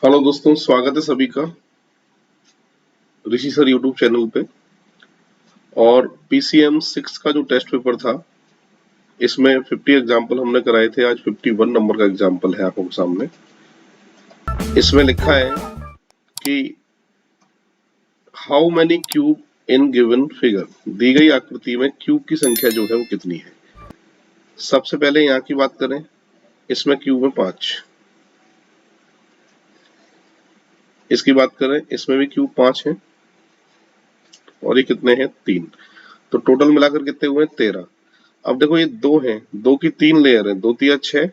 Hello दोस्तों, स्वागत है सभी का ऋषि सर यूट्यूब चैनल पे। और पीसीएम 6 का जो टेस्ट पेपर था, इसमें 50 एग्जाम्पल हमने कराए थे। आज 51 नंबर का एग्जाम्पल है आपको सामने। इसमें लिखा है कि how many cube in given figure, दी गई आकृति में क्यूब की संख्या जो है वो कितनी है। सबसे पहले यहाँ की बात करें, इसमें क्यूब है 5। इसकी बात करें, इसमें भी क्यूब 5 है और ये कितने हैं 3। तो टोटल मिलाकर कितने हुए 13। अब देखो ये 2 हैं, 2 की 3 लेयर है, 2 तिया 6,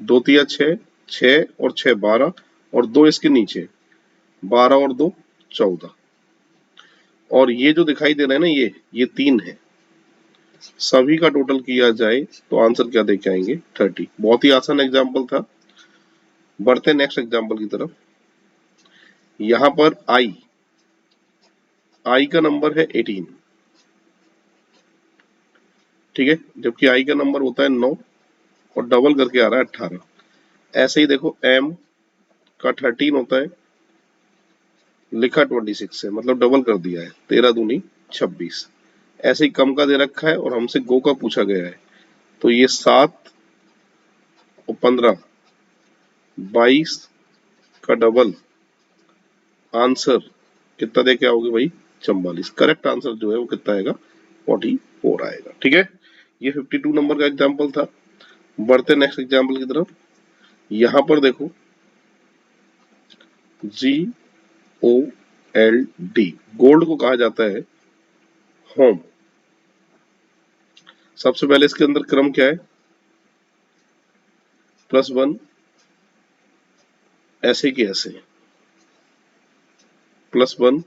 2 तिया 6, 6 और 6 12 और 2 इसके नीचे 12 और 2 14। और ये जो दिखाई दे रहा है ना, ये 3 है। सभी का टोटल किया जाए तो आंसर क्या देके आएंगे 30। बहुत ही आसान एग्जाम्पल था। बढ़ते नेक्स्ट एग्जाम्पल की तरफ। यहां पर आई का नंबर है 18, ठीक है, जबकि आई का नंबर होता है 9 और डबल करके आ रहा है 18। ऐसे ही देखो एम का 13 होता है, लिखा 26 है, मतलब डबल कर दिया है, 13 दूनी 26। ऐसे ही कम का दे रखा है और हमसे गो का पूछा गया है, तो ये 7 और 15 22 का डबल आंसर कितना दे के आओगे भाई 44। करेक्ट आंसर जो है वो कितना आएगा 44 आएगा। ठीक है, ये 52 नंबर का एग्जाम्पल था। बढ़ते नेक्स्ट एग्जाम्पल की तरफ। यहां पर देखो GOLD, गोल्ड को कहा जाता है होम। सबसे पहले इसके अंदर क्रम क्या है, +1 ऐसे की ऐसे, +1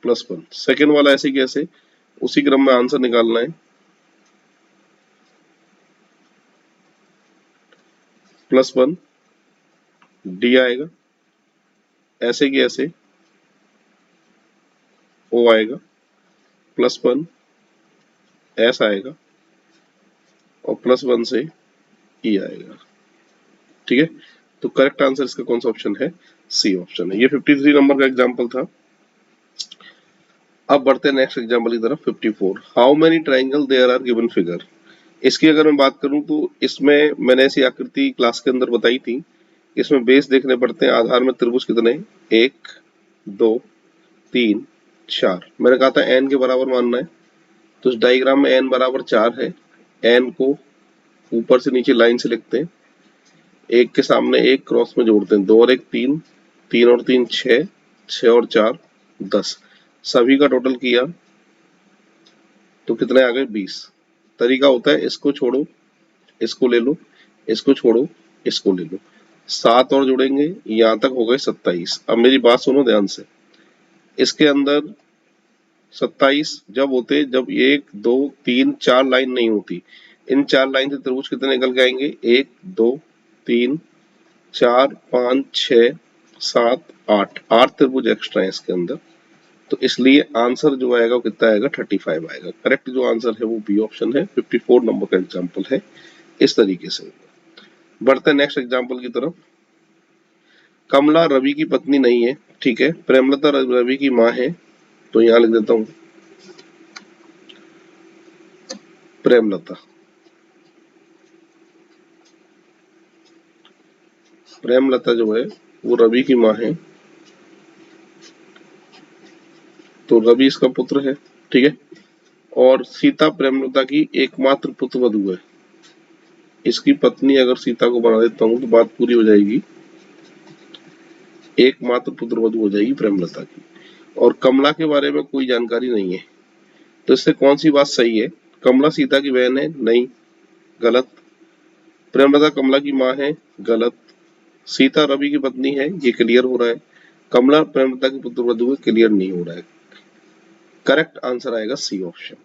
+1। सेकेंड वाला ऐसे की ऐसे, उसी क्रम में आंसर निकालना है, +1 D आएगा, ऐसे की ऐसे O आएगा, +1 S आएगा और +1 से E आएगा। ठीक है, तो करेक्ट आंसर इसका कौन सा ऑप्शन है, सी ऑप्शन है। ये 53 नंबर का एग्जाम्पल था। अब बढ़ते हैं नेक्स्ट एग्जाम्पल की तरफ। 54, how many triangle there are given figure. इसकी अगर मैं बात करूं तो इसमें मैंने ऐसी आकृति क्लास के अंदर बताई थी। इसमें बेस देखने पड़ते हैं, आधार में त्रिभुज कितने, 1 2 3 4। मैंने कहा था एन के बराबर मानना है, तो इस डायग्राम में एन बराबर 4 है। एन को ऊपर से नीचे लाइन से लिखते हैं, एक के सामने एक क्रॉस में जोड़ते हैं, 2 और 1 3, 3 और 3 6, 6 और 4 10। सभी का टोटल किया तो कितने आ गए 20। तरीका होता है इसको छोड़ो इसको ले लो, इसको छोड़ो इसको ले लो, 7 और जोड़ेंगे, यहां तक हो गए 27। अब मेरी बात सुनो ध्यान से। इसके अंदर 27 जब होते जब 1 2 3 4 लाइन नहीं होती। इन 4 लाइन से त्रिभुज कितने निकल के आएंगे, 1 2 3 4 5 6 7 8, 8 त्रिभुज एक्स्ट्रा है इसके अंदर। तो इसलिए आंसर जो आएगा वो कितना आएगा 35 आएगा। करेक्ट जो आंसर है वो बी ऑप्शन है। 54 नंबर का एग्जाम्पल है। इस तरीके से बढ़ते हैं नेक्स्ट एग्जाम्पल की तरफ। कमला रवि की पत्नी नहीं है, ठीक है, प्रेमलता रवि की माँ है, तो यहां लिख देता हूं प्रेमलता। प्रेमलता जो है वो रवि की माँ है, तो रवि इसका पुत्र है। ठीक है, और सीता प्रेमलता की एकमात्र पुत्र वधू है। इसकी पत्नी अगर सीता को बना देता हूं तो बात पूरी हो जाएगी, एकमात्र पुत्र वधू हो जाएगी प्रेमलता की। और कमला के बारे में कोई जानकारी नहीं है, तो इससे कौन सी बात सही है, कमला सीता की बहन है, नहीं, गलत। प्रेमलता कमला की माँ है, गलत। सीता रवि की पत्नी है, ये क्लियर हो रहा है। कमला प्रेमलता की पुत्र वधू है, क्लियर नहीं हो रहा है। करेक्ट आंसर आएगा सी ऑप्शन।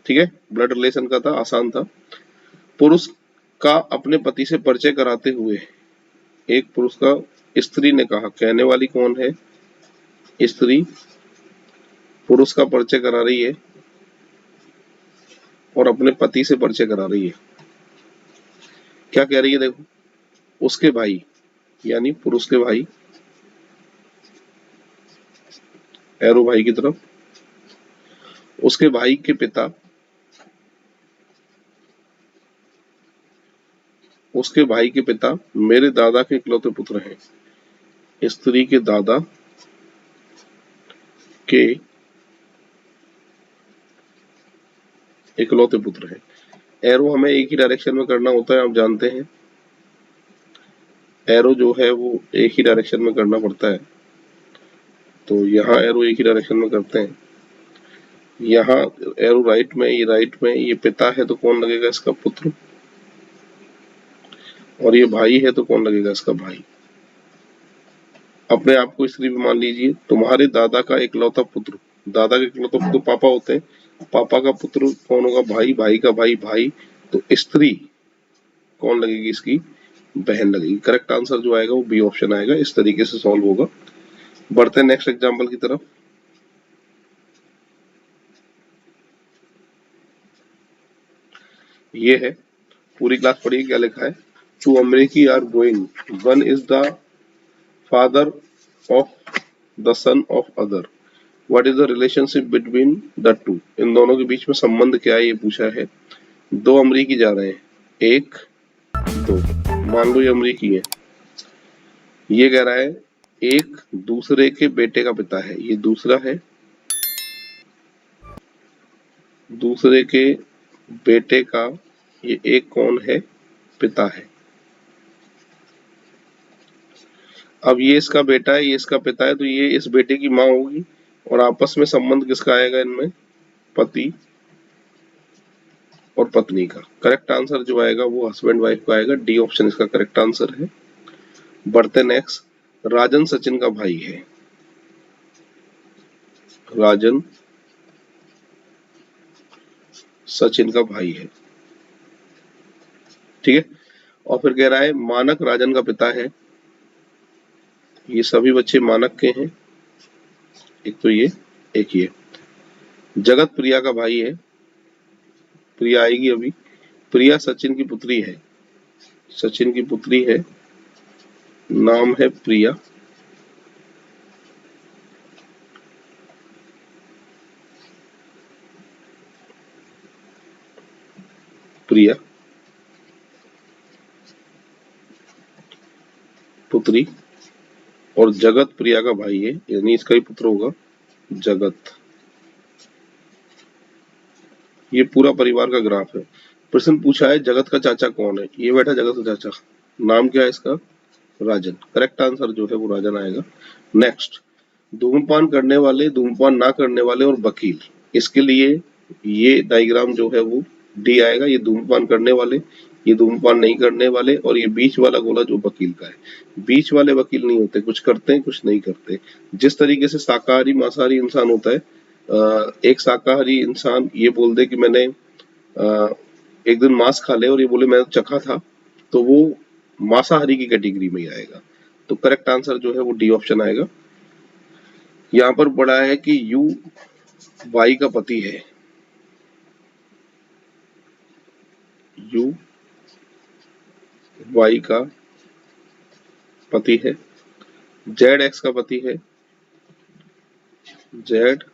ठीक है, ब्लड रिलेशन का था, आसान था। पुरुष का अपने पति से परिचय कराते हुए एक पुरुष का स्त्री ने कहा, कहने वाली कौन है, स्त्री पुरुष का परिचय करा रही है और अपने पति से परिचय करा रही है। क्या कह रही है देखो, उसके भाई यानी पुरुष के भाई, एरो भाई की तरफ, उसके भाई के पिता, उसके भाई के पिता मेरे दादा के इकलौते पुत्र हैं। स्त्री के दादा के इकलौते पुत्र हैं। एरो हमें एक ही डायरेक्शन में करना होता है, आप जानते हैं। एरो जो है वो एक ही डायरेक्शन में करना पड़ता है, तो यहाँ एरो एक ही डायरेक्शन में करते हैं। यहाँ एरो राइट में, ये राइट में, ये पिता है तो कौन लगेगा, इसका पुत्र, और ये भाई है तो कौन लगेगा, इसका भाई। अपने आप को स्त्री भी मान लीजिए, तुम्हारे दादा का इकलौता पुत्र, दादा के इकलौता पुत्र पापा होते हैं, पापा का पुत्र कौन होगा, भाई, भाई का भाई भाई, तो स्त्री कौन लगेगी, इसकी बहन लगेगी। करेक्ट आंसर जो आएगा वो बी ऑप्शन आएगा। इस तरीके से सॉल्व होगा। बढ़ते हैं नेक्स्ट एग्जांपल की तरफ। ये है, पूरी क्लास पढ़िए क्या लिखा है। टू अमेरिकी are going, one is the father of the son of other, what is the relationship between the two. इन दोनों के बीच में संबंध क्या है, ये पूछा है। दो अमरीकी जा रहे हैं, एक, दो, मान लो ये अमरीकी है। ये कह रहा है एक दूसरे के बेटे का पिता है, ये दूसरा है, दूसरे के बेटे का, ये एक कौन है, पिता है। अब ये इसका बेटा है, ये इसका पिता है, तो ये इस बेटे की माँ होगी, और आपस में संबंध किसका आएगा इनमें, पति और पत्नी का। करेक्ट आंसर जो आएगा वो हस्बैंड वाइफ का आएगा। डी ऑप्शन इसका करेक्ट आंसर है। बढ़ते नेक्स्ट। राजन सचिन का भाई है, राजन सचिन का भाई है, ठीक है। और फिर कह रहा है मानक राजन का पिता है, ये सभी बच्चे मानक के हैं, एक तो ये, एक ये। जगत प्रिया का भाई है, प्रिया आएगी अभी। प्रिया सचिन की पुत्री है, सचिन की पुत्री है, नाम है प्रिया। प्रिया पुत्री, और जगत प्रिया का भाई है, यानी इसका ही पुत्र होगा जगत। ये पूरा परिवार का ग्राफ है। प्रश्न पूछा है जगत का चाचा कौन है, ये बैठा जगत का चाचा, नाम क्या है इसका, राजन। करेक्ट आंसर जो है वो राजन आएगा। नेक्स्ट, धूम्रपान करने वाले, धूम्रपान ना करने वाले और वकील, इसके लिए ये डायग्राम जो है वो डी आएगा। ये धूम्रपान करने वाले, ये धूम्रपान नहीं करने वाले, और ये बीच वाला गोला जो वकील का है। बीच वाले वकील नहीं होते, कुछ करते हैं कुछ नहीं करते। जिस तरीके से शाकाहारी मांसाहारी इंसान होता है, एक शाकाहारी इंसान ये बोल दे कि मैंने एक दिन मांस खा ले, और ये बोले मैंने चखा था, तो वो मांसाहारी की कैटेगरी में ही आएगा। तो करेक्ट आंसर जो है वो डी ऑप्शन आएगा। यहाँ पर पढ़ा है कि यू वाई का पति है, यू वाई का पति है, जेड एक्स का पति है, जेड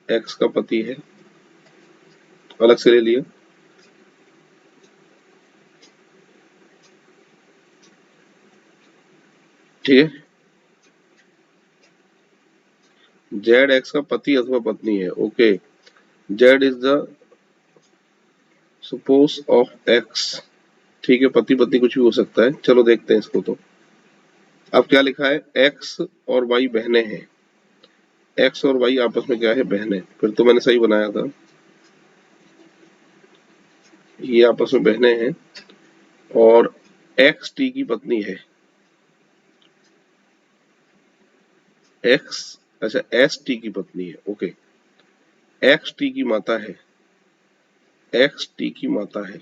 एक्स का पति है, अलग से ले लिया। ठीक है, जेड एक्स का पति अथवा पत्नी है। Okay, Z is the suppose of x, ठीक है, पति पत्नी कुछ भी हो सकता है। चलो देखते हैं इसको। तो अब क्या लिखा है, एक्स और वाई बहनें हैं, एक्स और वाई आपस में क्या है, बहनें। फिर तो मैंने सही बनाया था, ये आपस में बहनें हैं, और एक्स टी की पत्नी है, एक्स, अच्छा एस टी की पत्नी है। ओके, एक्स टी की माता है, एक्स टी की माता है,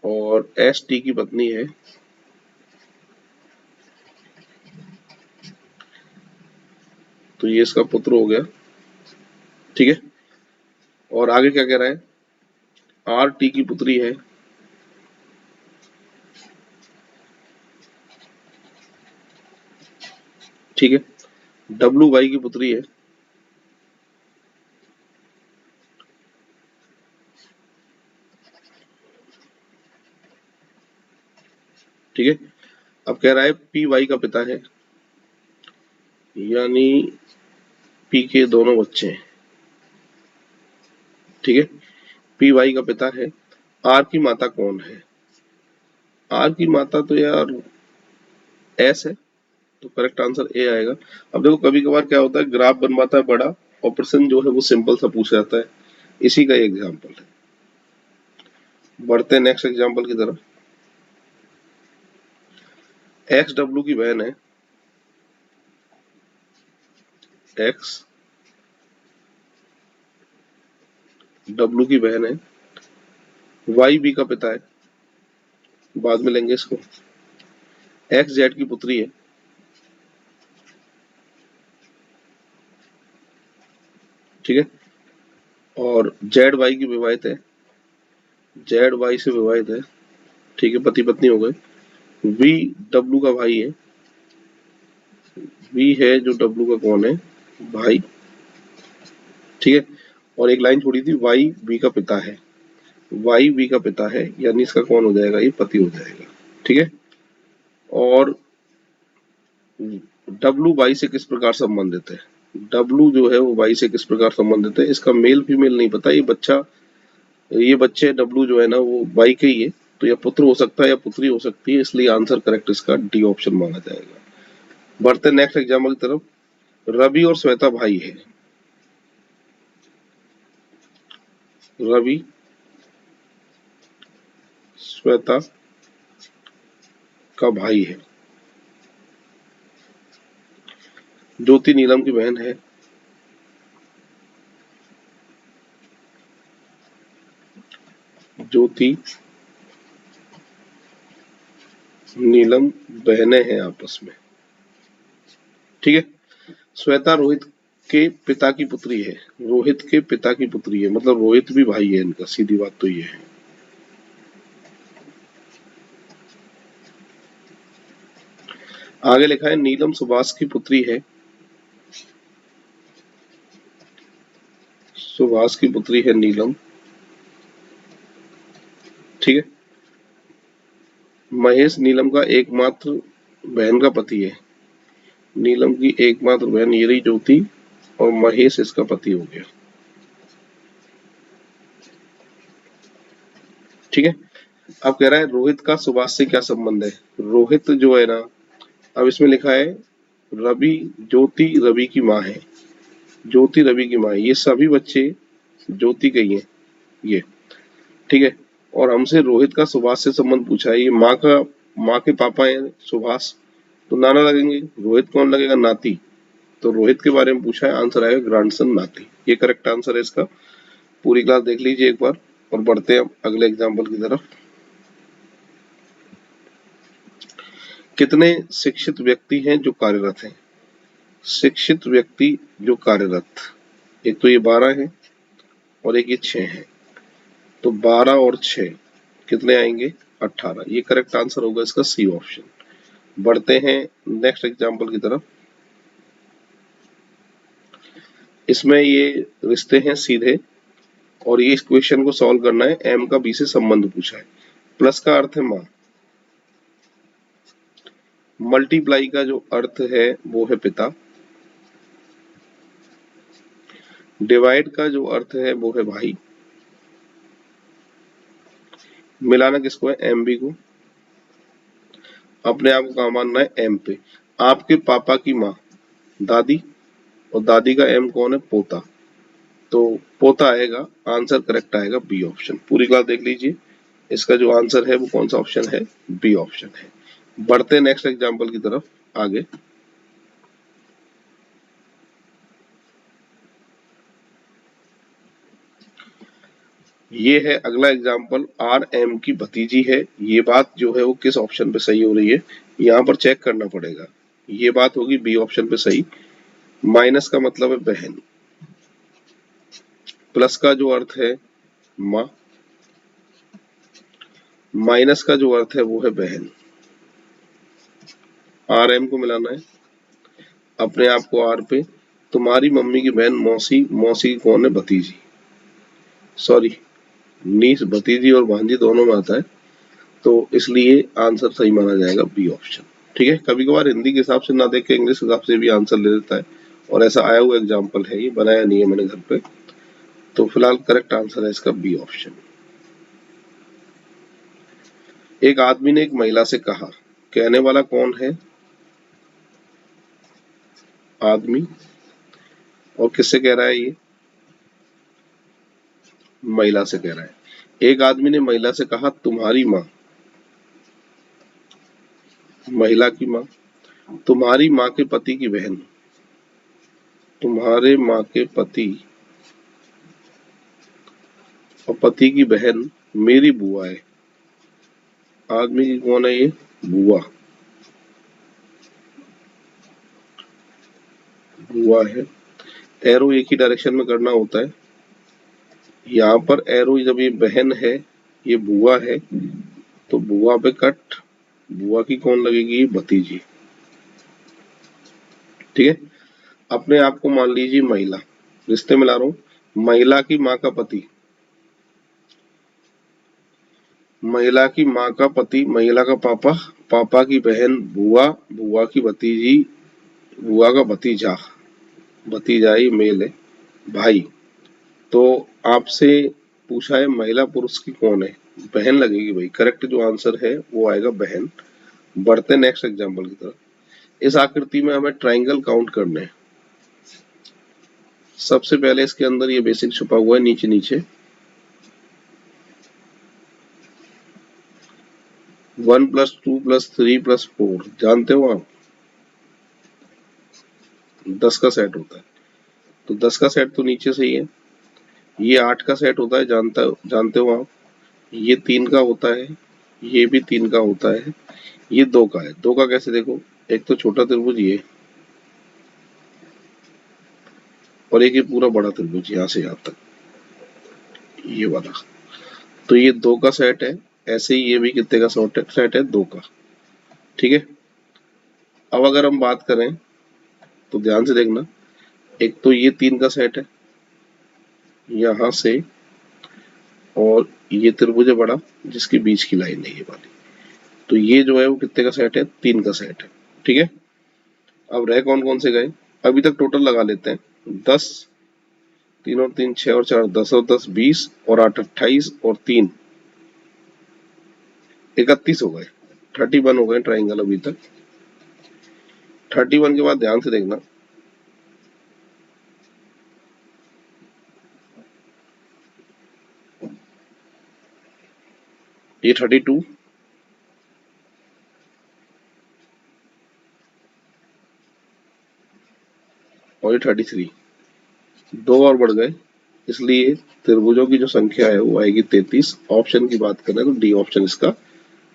और एस टी की पत्नी है, तो ये इसका पुत्र हो गया। ठीक है, और आगे क्या कह रहा है, आर टी की पुत्री है, ठीक है, डब्लू वाई की पुत्री है, ठीक है। अब कह रहा है पी वाई का पिता है, यानी पी के दोनों बच्चे हैं, ठीक है, पी वाई का पिता है। आर की माता कौन है? आर की माता तो यार एस है, तो करेक्ट आंसर ए आएगा। अब देखो कभी कभार क्या होता है, ग्राफ बनवाता है बड़ा, ऑपरेशन जो है वो सिंपल सा पूछ जाता है, इसी का एग्जाम्पल है। बढ़ते हैं नेक्स्ट एग्जाम्पल की तरफ। एक्स डब्ल्यू की बहन है, एक्स डब्ल्यू की बहन है, वाई बी का पिता है, बाद में लेंगे इसको। एक्स जेड की पुत्री है, ठीक है, और जेड वाई की विवाहित है, जेड वाई से विवाहित है, ठीक है, पति पत्नी हो गए। वी डब्ल्यू का भाई है, वी है जो डब्ल्यू का कौन है? भाई, ठीक है। और एक लाइन छोड़ी थी, वाई बी का पिता है, वाई बी का पिता है, यानी इसका कौन हो जाएगा? ये पति हो जाएगा, ठीक है। और डब्ल्यू वाई से किस प्रकार संबंधित है? डब्ल्यू जो है वो वाई से किस प्रकार संबंधित है? इसका मेल फीमेल नहीं पता, ये बच्चे डब्ल्यू जो है ना वो वाई के ही है, तो या पुत्र हो सकता है या पुत्री हो सकती है, इसलिए आंसर करेक्ट इसका डी ऑप्शन माना जाएगा। बढ़ते नेक्स्ट एग्जाम्पल की तरफ। रवि और श्वेता भाई है, रवि श्वेता का भाई है, ज्योति नीलम की बहन है, ज्योति नीलम बहनें हैं आपस में, ठीक है। श्वेता रोहित के पिता की पुत्री है, रोहित के पिता की पुत्री है, मतलब रोहित भी भाई है इनका, सीधी बात तो ये है। आगे लिखा है नीलम सुभाष की पुत्री है, सुभाष की पुत्री है नीलम, ठीक है। महेश नीलम का एकमात्र बहन का पति है, नीलम की एकमात्र बहन ये रही ज्योति, और महेश इसका पति हो गया, ठीक है। अब कह रहा है रोहित का सुभाष से क्या संबंध है? रोहित जो है ना, अब इसमें लिखा है रवि, ज्योति रवि की माँ है, ज्योति रवि की माँ है, ये सभी बच्चे ज्योति के ही हैं ये, ठीक है। और हमसे रोहित का सुभाष से संबंध पूछा है, ये माँ के पापा है सुभाष, तो नाना लगेंगे, रोहित कौन लगेगा? नाती, तो रोहित के बारे में पूछा है, आंसर आएगा ग्रैंडसन नाती, ये करेक्ट आंसर है इसका। पूरी क्लास देख लीजिए एक बार, और बढ़ते हैं अगले एग्जाम्पल की तरफ। कितने शिक्षित व्यक्ति हैं जो कार्यरत हैं? शिक्षित व्यक्ति जो कार्यरत, एक तो ये 12 है और एक ये 6 है, तो 12 और 6 कितने आएंगे? 18, ये करेक्ट आंसर होगा इसका सी ऑप्शन। बढ़ते हैं नेक्स्ट एग्जाम्पल की तरफ। इसमें ये रिश्ते हैं सीधे, और ये इस क्वेश्चन को सॉल्व करना है, एम का बी से संबंध पूछा है। प्लस का अर्थ है माँ, मल्टीप्लाई का जो अर्थ है वो है पिता, डिवाइड का जो अर्थ है वो है भाई, मिलाना किसको है? एम बी को, अपने आप को कहाँ मानना है? एम पे। आपके पापा की माँ दादी, और दादी का एम कौन है? पोता, तो पोता आएगा, आंसर करेक्ट आएगा बी ऑप्शन। पूरी क्लास देख लीजिए, इसका जो आंसर है वो कौन सा ऑप्शन है? बी ऑप्शन है। बढ़ते नेक्स्ट एग्जाम्पल की तरफ आगे। ये है अगला एग्जाम्पल, आर एम की भतीजी है, ये बात जो है वो किस ऑप्शन पे सही हो रही है? यहाँ पर चेक करना पड़ेगा, ये बात होगी बी ऑप्शन पे सही। माइनस का मतलब है बहन, प्लस का जो अर्थ है माँ, माइनस का जो अर्थ है वो है बहन। आर एम को मिलाना है अपने आप को आर पे। तुम्हारी मम्मी की बहन मौसी, मौसी की कौन है? भतीजी, सॉरी नीस, भतीजी और भांजी दोनों में आता है, तो इसलिए आंसर सही माना जाएगा बी ऑप्शन। ठीक है, कभी कभार हिंदी के हिसाब से ना देख के इंग्लिश के हिसाब से भी आंसर ले लेता है, और ऐसा आया हुआ एग्जाम्पल है, ये बनाया नहीं है मैंने घर पे। तो फिलहाल करेक्ट आंसर है इसका बी ऑप्शन। एक आदमी ने एक महिला से कहा, कहने वाला कौन है? आदमी। और किससे कह रहा है ये? महिला से कह रहा है। एक आदमी ने महिला से कहा, तुम्हारी माँ, महिला की माँ, तुम्हारी माँ के पति की बहन, तुम्हारे माँ के पति और पति की बहन मेरी बुआ है। आदमी की कौन है ये? बुआ, बुआ है। एरो एक ही डायरेक्शन में करना होता है। यहाँ पर एरो जब ये बहन है, ये बुआ है, तो बुआ पे कट, बुआ की कौन लगेगी? भतीजी। ठीक है, अपने आप को मान लीजिए महिला, रिश्ते में ला रहा हूं। महिला की माँ का पति, महिला की माँ का पति, महिला का पापा, पापा की बहन बुआ, बुआ की भतीजी, बुआ का भतीजा, भतीजा ही मेल है, भाई। तो आपसे पूछा है महिला पुरुष की कौन है? बहन लगेगी भाई, करेक्ट जो आंसर है वो आएगा बहन। बढ़ते नेक्स्ट एग्जांपल की तरफ। इस आकृति में हमें ट्राइंगल काउंट करने हैं। सबसे पहले इसके अंदर ये बेसिक छुपा हुआ है नीचे नीचे। 1 + 2 + 3 + 4 जानते हो आप? 10 का सेट होता है, तो 10 का सेट तो नीचे से ही है। ये 8 का सेट होता है, जानते हो आप? ये 3 का होता है, ये भी 3 का होता है, ये 2 का है। 2 का कैसे देखो, एक तो छोटा त्रिभुज ये, और एक ये पूरा बड़ा त्रिभुज यहाँ से यहाँ तक, ये वाला। तो ये 2 का सेट है। ऐसे ही ये भी कितने का सेट है? 2 का। ठीक है, अब अगर हम बात करें तो ध्यान से देखना, एक तो ये 3 का सेट है यहाँ से, और ये त्रिभुज है बड़ा जिसके बीच की लाइन है ये वाली, तो ये जो है वो कितने का सेट है? 3 का सेट है। ठीक है, अब रह कौन कौन से गए? अभी तक टोटल लगा लेते हैं। 10, 3 और 3 6 और 4 10 और 10 20 और 8 28 और 3 31 हो गए। 31 हो गए ट्राइंगल अभी तक। 31 के बाद ध्यान से देखना, ये 32 और ये 33, 2 और बढ़ गए, इसलिए त्रिभुजों की जो संख्या है वो आएगी 33। ऑप्शन की बात करें तो डी ऑप्शन इसका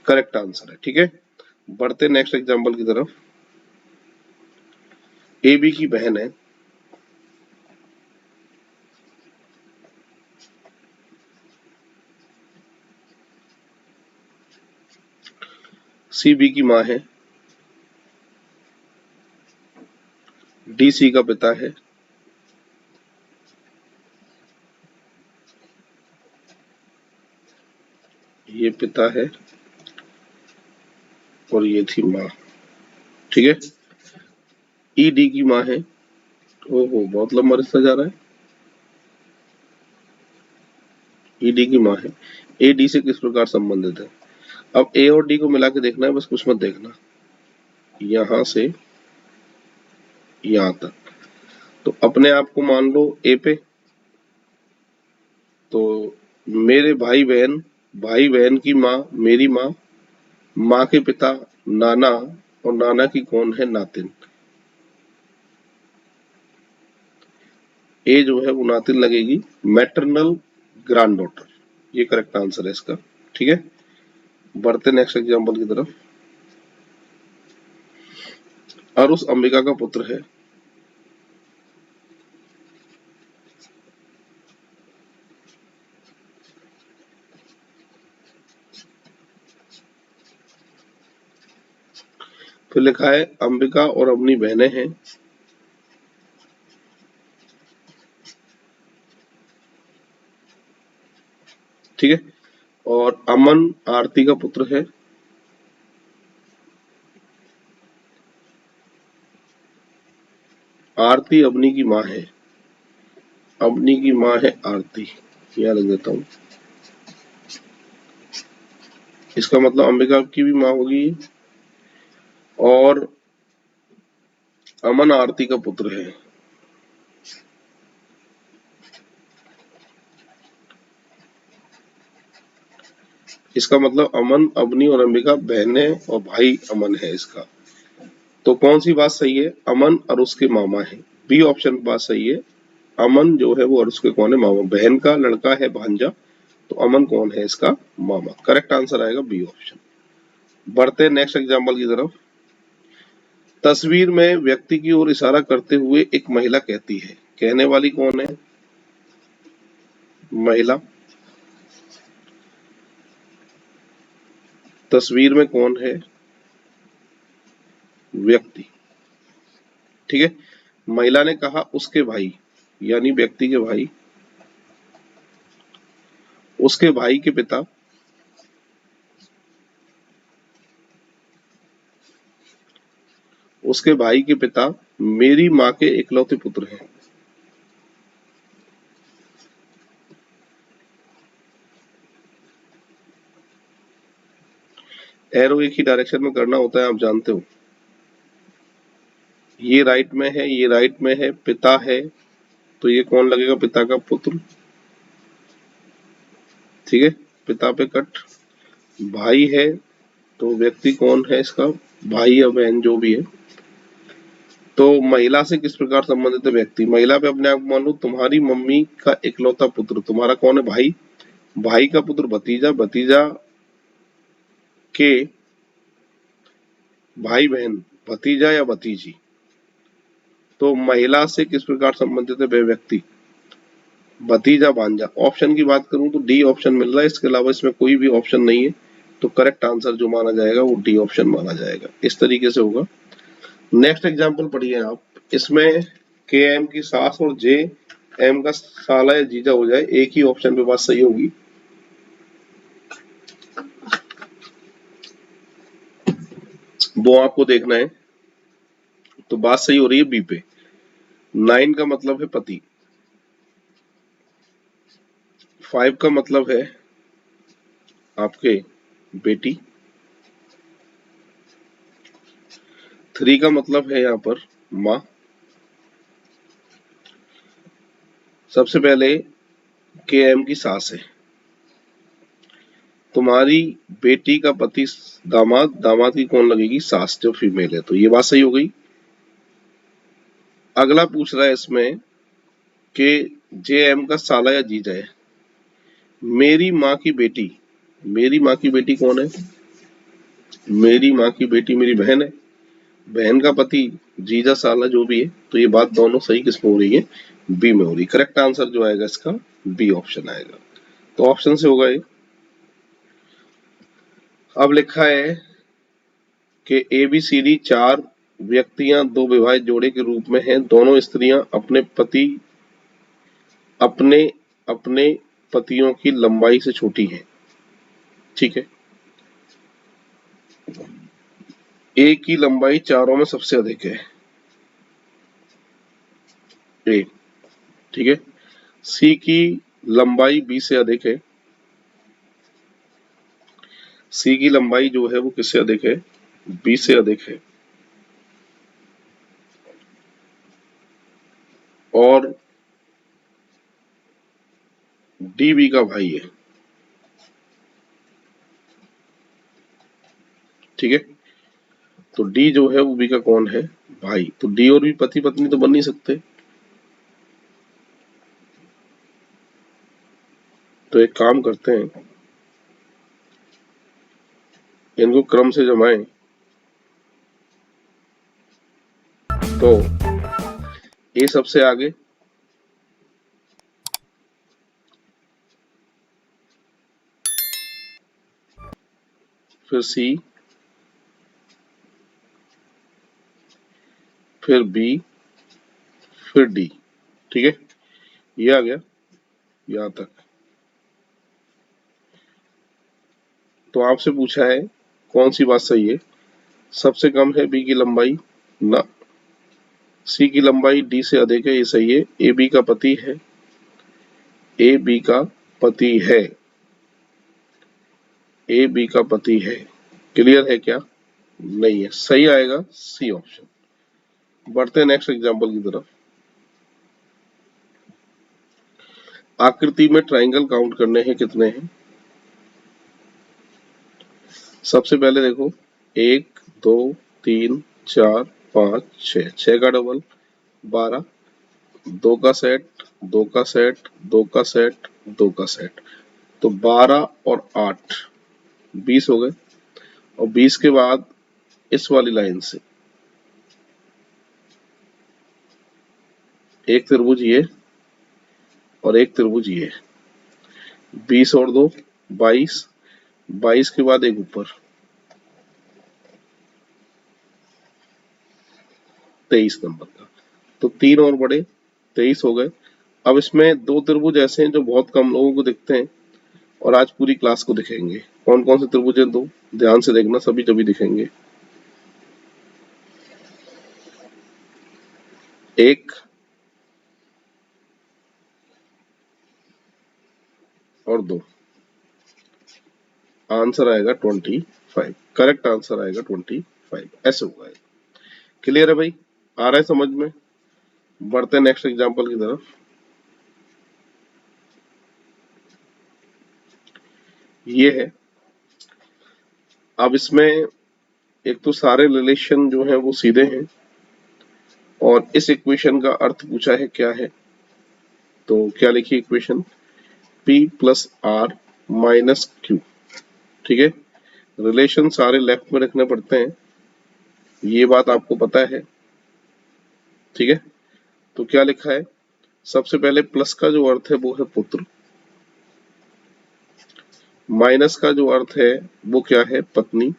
करेक्ट आंसर है। ठीक है, बढ़ते नेक्स्ट एग्जांपल की तरफ। ए बी की बहन है, सी बी की माँ है, डी सी का पिता है, ये पिता है और ये थी माँ। ठीक है, ई डी की माँ है, ओहो बहुत लंबा रिश्ता जा रहा है। ई डी की माँ है, ए डी से किस प्रकार संबंधित है? अब ए और डी को मिला के देखना है, बस कुछ मत देखना, यहां से यहां तक। तो अपने आप को मान लो ए पे, तो मेरे भाई बहन, भाई बहन की माँ मेरी माँ, माँ के पिता नाना, और नाना की कौन है? नातिन। ए जो है वो नातिन लगेगी, मैटरनल ग्रैंड डॉटर, ये करेक्ट आंसर है इसका। ठीक है, बढ़ते नेक्स्ट एग्जांपल की तरफ। अरुष अंबिका का पुत्र है, फिर लिखा है अंबिका और अवनी बहनें हैं। ठीक है, और अमन आरती का पुत्र है। आरती अवनी की माँ है। अवनी की माँ है आरती, यहाँ लिख देता हूँ। इसका मतलब अंबिका की भी माँ होगी और अमन आरती का पुत्र है। इसका मतलब अमन अवनी और अंबिका बहनें और भाई अमन है इसका। तो कौन सी बात सही है? अमन और उसके मामा है। बी ऑप्शन बात सही है। अमन जो है वो और उसके कौन है? मामा। बहन का लड़का है भांजा, तो अमन कौन है? इसका मामा। करेक्ट आंसर आएगा बी ऑप्शन। बढ़ते नेक्स्ट एग्जाम्पल की तरफ। तस्वीर में व्यक्ति की ओर इशारा करते हुए एक महिला कहती है, कहने वाली कौन है? महिला। तस्वीर में कौन है? व्यक्ति। ठीक है, महिला ने कहा उसके भाई, यानी व्यक्ति के भाई, उसके भाई के पिता, उसके भाई के पिता मेरी माँ के इकलौते पुत्र हैं। एरो एक ही डायरेक्शन में करना होता है, आप जानते हो। ये राइट में है, ये राइट में है, पिता है, तो ये कौन लगेगा? पिता का पुत्र। ठीक है, पिता पे कट। भाई है तो व्यक्ति कौन है इसका? भाई या बहन जो भी है। तो महिला से किस प्रकार संबंधित है व्यक्ति? महिला पे अपने आप मान लो तुम्हारी मम्मी का इकलौता पुत्र। तुम्हारा कौन है? भाई। भाई का पुत्र भतीजा, भतीजा के भाई बहन, भतीजा या भतीजी। तो महिला से किस प्रकार संबंधित है वह व्यक्ति? भतीजा भांजा। ऑप्शन की बात करूं तो डी ऑप्शन मिल रहा है, इसके अलावा इसमें कोई भी ऑप्शन नहीं है। तो करेक्ट आंसर जो माना जाएगा वो डी ऑप्शन माना जाएगा। इस तरीके से होगा। नेक्स्ट एग्जांपल पढ़िए आप। इसमें के एम की सास और जे एम का साला या जीजा हो जाए, एक ही ऑप्शन पे बात सही होगी। वो आपको देखना है। तो बात सही हो रही है बी पे। 9 का मतलब है पति, 5 का मतलब है आपके बेटी, 3 का मतलब है यहाँ पर माँ। सबसे पहले के एम की सास है, तुम्हारी बेटी का पति दामाद, दामाद की कौन लगेगी? सास जो फीमेल है। तो ये बात सही हो गई। अगला पूछ रहा है इसमें कि जे एम का साला या जीजा है। मेरी माँ की बेटी, मेरी माँ की बेटी कौन है? मेरी माँ की बेटी मेरी बहन है। बहन का पति जीजा साला जो भी है। तो ये बात दोनों सही किसमें हो रही है? बी में हो रही है। करेक्ट आंसर जो आएगा इसका बी ऑप्शन आएगा। तो ऑप्शन से होगा ये। अब लिखा है कि ए बी सी डी 4 व्यक्तियां दो विवाहित जोड़े के रूप में हैं। दोनों स्त्रियां अपने पति अपने अपने पतियों की लंबाई से छोटी हैं। ठीक है, ए की लंबाई चारों में सबसे अधिक है, ए। ठीक है, सी की लंबाई बी से अधिक है। सी की लंबाई जो है वो किससे अधिक है? बी से अधिक है। और डी बी का भाई है। ठीक है, तो डी जो है वो बी का कौन है? भाई। तो डी और बी पति पत्नी तो बन नहीं सकते। तो एक काम करते हैं, इनको क्रम से जमाएं। तो ए सबसे आगे, फिर सी, फिर बी, फिर डी। ठीक है, ये आ गया यहां तक। तो आपसे पूछा है कौन सी बात सही है। सबसे कम है बी की लंबाई ना, सी की लंबाई डी से अधिक है, ये सही है। ए बी का पति है, ए बी का पति है, ए बी का पति है। क्लियर है क्या? नहीं है, सही आएगा सी ऑप्शन। बढ़ते हैं नेक्स्ट एग्जांपल की तरफ। आकृति में ट्रायंगल काउंट करने हैं, कितने हैं। सबसे पहले देखो 1 2 3 4 5 6, 6 का डबल 12, 2 का सेट, 2 का सेट, 2 का सेट, 2 का सेट, तो 12 और 8 20 हो गए। और 20 के बाद इस वाली लाइन से एक त्रिभुज ये और एक त्रिभुज ये, 20 और 2 22, 22 के बाद एक ऊपर 23 नंबर का, तो 3 और बड़े 23 हो गए। अब इसमें दो त्रिभुज ऐसे हैं जो बहुत कम लोगों को दिखते हैं और आज पूरी क्लास को दिखेंगे। कौन कौन से त्रिभुज हैं? दो, ध्यान से देखना, सभी जभी दिखेंगे। एक और दो, आंसर आएगा 25। करेक्ट आंसर आएगा 25, ऐसे होगा। क्लियर है भाई? आ रहा है समझ में? बढ़ते हैं नेक्स्ट एग्जांपल की तरफ। ये है, अब इसमें एक तो सारे रिलेशन जो हैं वो सीधे हैं और इस इक्वेशन का अर्थ पूछा है क्या है। तो क्या लिखी equation? P plus R minus Q. ठीक है, रिलेशन सारे लेफ्ट में रखने पड़ते हैं, ये बात आपको पता है। ठीक है, तो क्या लिखा है? सबसे पहले प्लस का जो अर्थ है वो है पुत्र, माइनस का जो अर्थ है वो क्या है? पत्नी।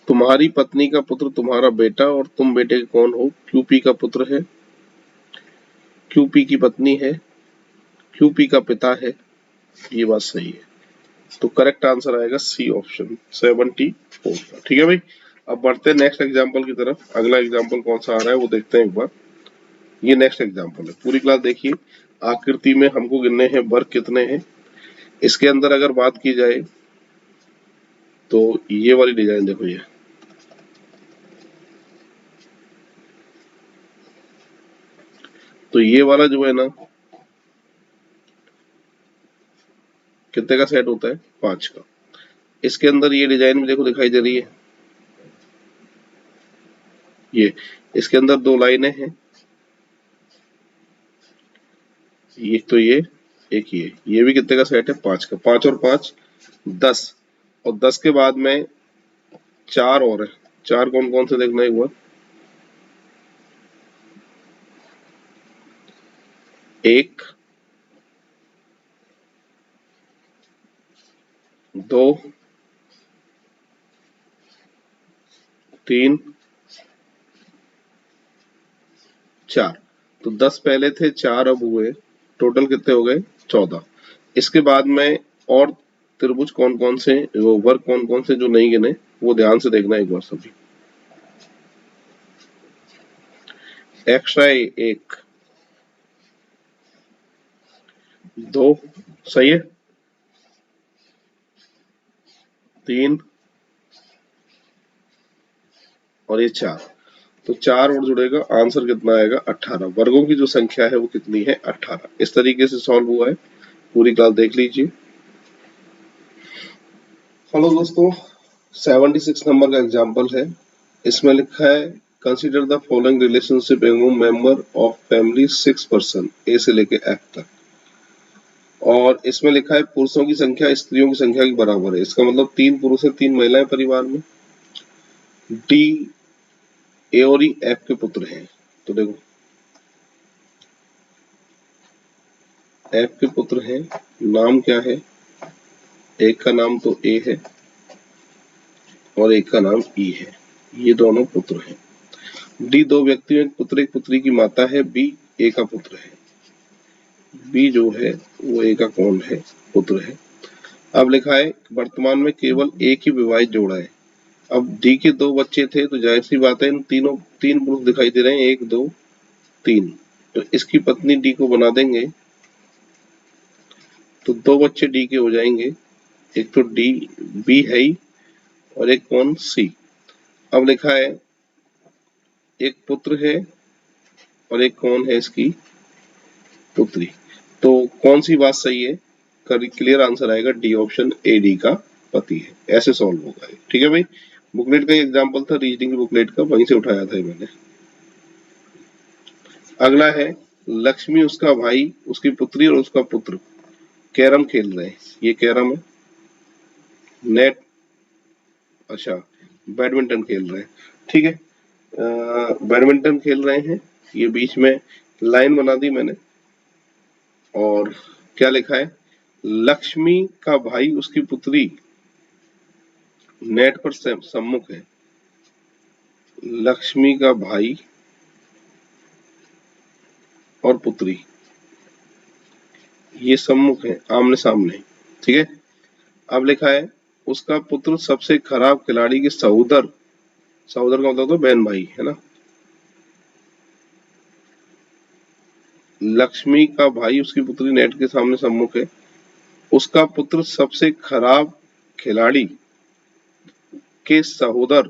तुम्हारी पत्नी का पुत्र तुम्हारा बेटा और तुम बेटे के कौन हो? क्यूपी का पुत्र है, क्यूपी की पत्नी है, क्यूपी का पिता है। ये बात सही है, तो करेक्ट आंसर आएगा सी ऑप्शन 74 का। ठीक है भाई, अब बढ़ते हैं नेक्स्ट एग्जांपल की तरफ। अगला एग्जांपल कौन सा आ रहा है वो देखते हैं एक बार। ये नेक्स्ट एग्जांपल है, पूरी क्लास देखिए। आकृति में हमको गिनने हैं वर्ग कितने हैं। इसके अंदर अगर बात की जाए तो ये वाली डिजाइन देखो, ये तो ये वाला जो है ना, कितने का सेट होता है? 5 का। इसके अंदर ये डिजाइन भी देखो दिखाई दे रही है, ये इसके अंदर दो लाइनें हैं, एक तो ये, एक ये भी कितने का सेट है? 5 का। 5 और 5 10, और 10 के बाद में 4 और है। 4 कौन कौन से देखना एक बार? एक, दो, तीन, 4। तो 10 पहले थे, 4 अब हुए, टोटल कितने हो गए? 14। इसके बाद में और त्रिभुज कौन कौन से, वो वर्ग कौन कौन से जो नहीं गिने वो ध्यान से देखना एक बार सभी। एक्स्ट्रा एक, दो, सही है, 3 और ये 4, तो 4 और जुड़ेगा, आंसर कितना आएगा? 18। वर्गों की जो संख्या है वो कितनी है? 18। इस तरीके से सॉल्व हुआ है, पूरी क्लास देख लीजिए। हेलो दोस्तों, 76 नंबर का एग्जाम्पल है। इसमें लिखा है consider the following relationship among member of family 6 person, A से लेके एफ तक। और इसमें लिखा है पुरुषों की संख्या स्त्रियों की संख्या के बराबर है। इसका मतलब 3 पुरुष है 3 महिलाएं परिवार में। डी, ए और ई एफ के पुत्र हैं। तो देखो एफ के पुत्र हैं, नाम क्या है? एक का नाम तो ए है और एक का नाम ई है। ये दोनों पुत्र हैं। डी, दो व्यक्तियों, एक पुत्र एक पुत्री की माता है। बी, ए का पुत्र है। बी जो है वो ए का कौन है? पुत्र है। अब लिखा है वर्तमान में केवल एक ही विवाहित जोड़ा है। अब डी के दो बच्चे थे तो जाहिर सी बात है इन तीनों तीन पुरुष दिखाई दे रहे हैं, 1 2 3, तो इसकी पत्नी डी को बना देंगे तो 2 बच्चे डी के हो जाएंगे। एक तो डी, बी है ही, और एक कौन? सी। अब लिखा है एक पुत्र है और एक कौन है इसकी? पुत्री। तो कौन सी बात सही है? क्लियर आंसर आएगा डी ऑप्शन, ए डी का पति है। ऐसे सॉल्व होगा ये, ठीक है भाई। बुकलेट का एग्जांपल था, रीजनिंग की बुकलेट का, वहीं से उठाया था मैंने। अगला है लक्ष्मी, उसका भाई, उसकी पुत्री और उसका पुत्र कैरम खेल रहे हैं। ये कैरम है। नेट, अच्छा, बैडमिंटन खेल रहे हैं, ठीक है। बैडमिंटन खेल रहे हैं। ये बीच में लाइन बना दी मैंने और क्या लिखा है? लक्ष्मी का भाई, उसकी पुत्री नेट पर सम्मुख है। लक्ष्मी का भाई और पुत्री ये सम्मुख है, आमने सामने, ठीक है। अब लिखा है उसका पुत्र सबसे खराब खिलाड़ी के सहोदर, सहोदर का मतलब तो बहन भाई है ना। लक्ष्मी का भाई, उसकी पुत्री नेट के सामने सम्मुख है। उसका पुत्र सबसे खराब खिलाड़ी के सहोदर,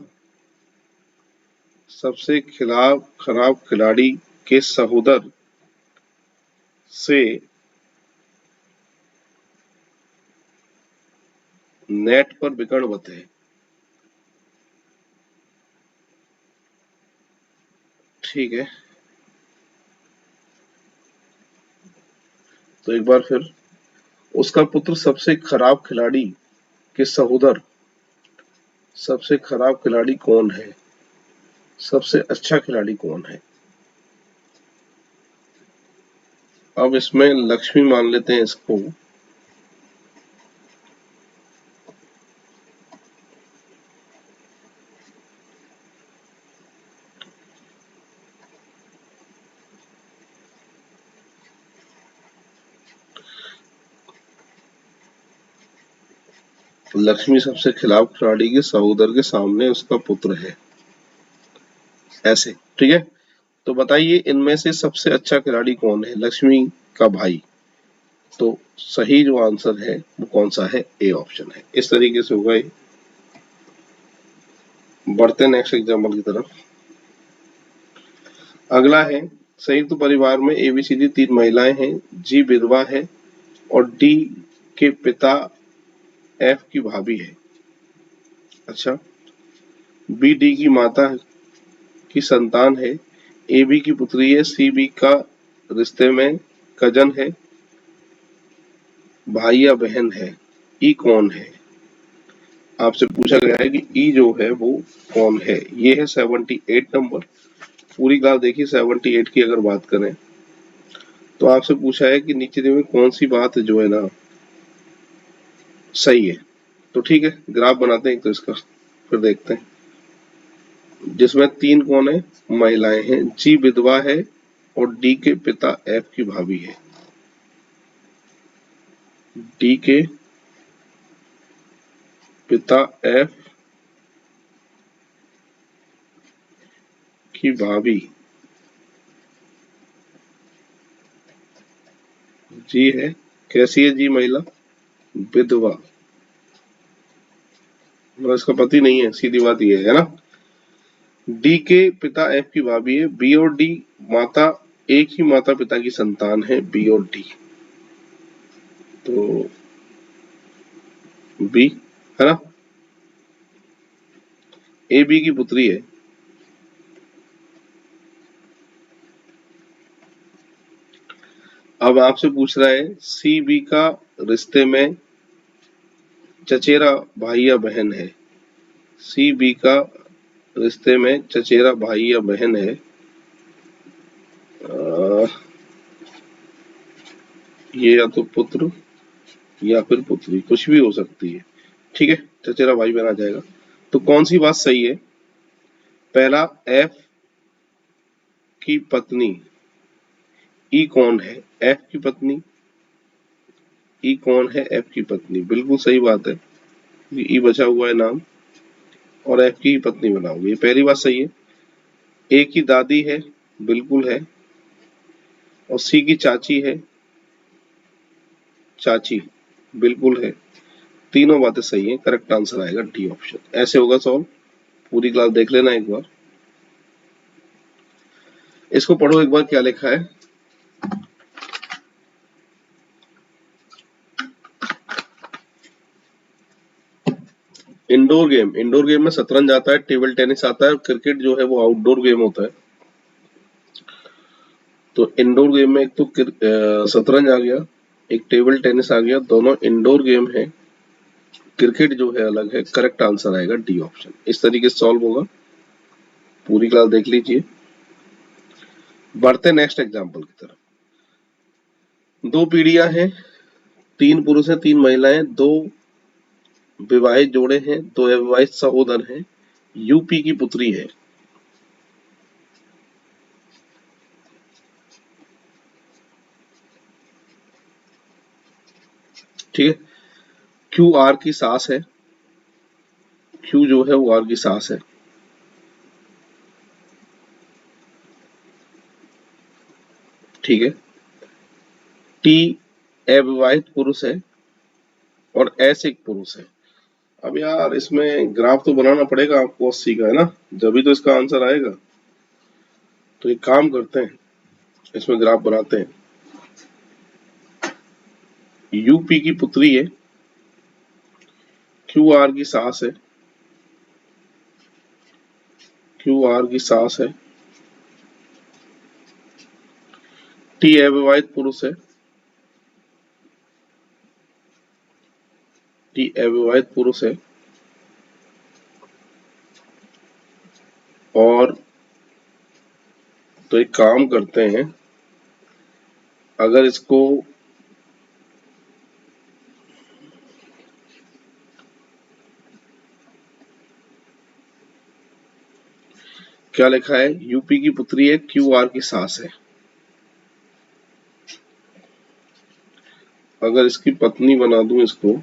सबसे खराब खिलाड़ी के सहोदर से नेट पर विकर्णवत है। ठीक है, तो एक बार फिर, उसका पुत्र सबसे खराब खिलाड़ी के सहोदर, सबसे खराब खिलाड़ी कौन है? सबसे अच्छा खिलाड़ी कौन है? अब इसमें लक्ष्मी मान लेते हैं इसको। लक्ष्मी सबसे खिलाफ खिलाड़ी के सहोदर के सामने उसका पुत्र है, ऐसे, ठीक है। तो बताइए इनमें से सबसे अच्छा खिलाड़ी कौन है? लक्ष्मी का भाई। तो सही जो आंसर है वो कौन सा है? ए ऑप्शन है। इस तरीके से होगा ये। बढ़ते नेक्स्ट एग्जाम्पल की तरफ। अगला है संयुक्त परिवार में एबीसीडी 3 महिलाएं हैं, जी विधवा है और डी के पिता एफ की भाभी है। अच्छा, बी डी की माता की संतान है, ए बी की पुत्री है, सी बी का रिश्ते में कजन है, भाई या बहन है, ई कौन है? आपसे पूछा गया है कि ई जो है वो कौन है। ये है 78 नंबर। पूरी क्लास देखिए। 78 की अगर बात करें तो आपसे पूछा है कि नीचे दी हुई कौन सी बात जो है ना सही है। तो ठीक है, ग्राफ बनाते हैं एक तो इसका, फिर देखते हैं। जिसमें 3 कौन है? महिलाएं हैं, जी विधवा है और डी के पिता एफ की भाभी है। डी के पिता एफ की भाभी जी है। कैसी है जी महिला? विधवा, मतलब इसका पति नहीं है, सीधी बात ये है ना। डी के पिता एफ की भाभी है। बी और डी माता, एक ही माता पिता की संतान है, बी और डी। तो बी है ना। ए बी की पुत्री है। अब आपसे पूछ रहा है सी बी का रिश्ते में चचेरा भाई या बहन है। सी बी का रिश्ते में चचेरा भाई या बहन है। ये या तो पुत्र या फिर पुत्री, कुछ भी हो सकती है, ठीक है। चचेरा भाई बहन आ जाएगा। तो कौन सी बात सही है? पहला, एफ की पत्नी ई कौन है? एफ की पत्नी ई कौन है? एफ की पत्नी, बिल्कुल सही बात है। ई बचा हुआ है नाम और एफ की पत्नी बनाओगे, ये पहली बात सही है। ए की दादी है, बिल्कुल है। और सी की चाची है, चाची, बिल्कुल है। तीनों बातें सही हैं, करेक्ट आंसर आएगा डी ऑप्शन। ऐसे होगा सॉल्व, पूरी क्लास देख लेना एक बार, इसको पढ़ो एक बार क्या लिखा है। इंडोर गेम में शतरंज आता है, टेबल टेनिस आता है, और क्रिकेट जो है वो आउटडोर गेम होता है। तो इंडोर गेम में एक तो शतरंज आ गया, एक टेबल टेनिस आ गया, दोनों इंडोर गेम है। क्रिकेट जो है अलग है, करेक्ट आंसर आएगा डी ऑप्शन। इस तरीके से सॉल्व होगा, पूरी क्लास देख लीजिए। बढ़ते नेक्स्ट एग्जांपल की तरफ। दो पीढ़ियां हैं, 3 पुरुष हैं 3 महिलाएं, 2 विवाहित जोड़े हैं, 2 अविवाहित सहोदर हैं, यूपी की पुत्री है। ठीक है, क्यू आर की सास है, क्यू जो है वो आर की सास है। ठीक है, टी अविवाहित पुरुष है और एस एक पुरुष है। अब यार इसमें ग्राफ तो बनाना पड़ेगा आपको 80 का, है ना, जब तो इसका आंसर आएगा। तो एक काम करते हैं, इसमें ग्राफ बनाते हैं। यूपी की पुत्री है, क्यू आर की सास है, क्यू आर की सास है, टी अविवाहित पुरुष है, टी अविवाहित पुरुष है, और तो एक काम करते हैं, अगर इसको क्या लिखा है, यूपी की पुत्री है, क्यू आर की सास है। अगर इसकी पत्नी बना दूं इसको,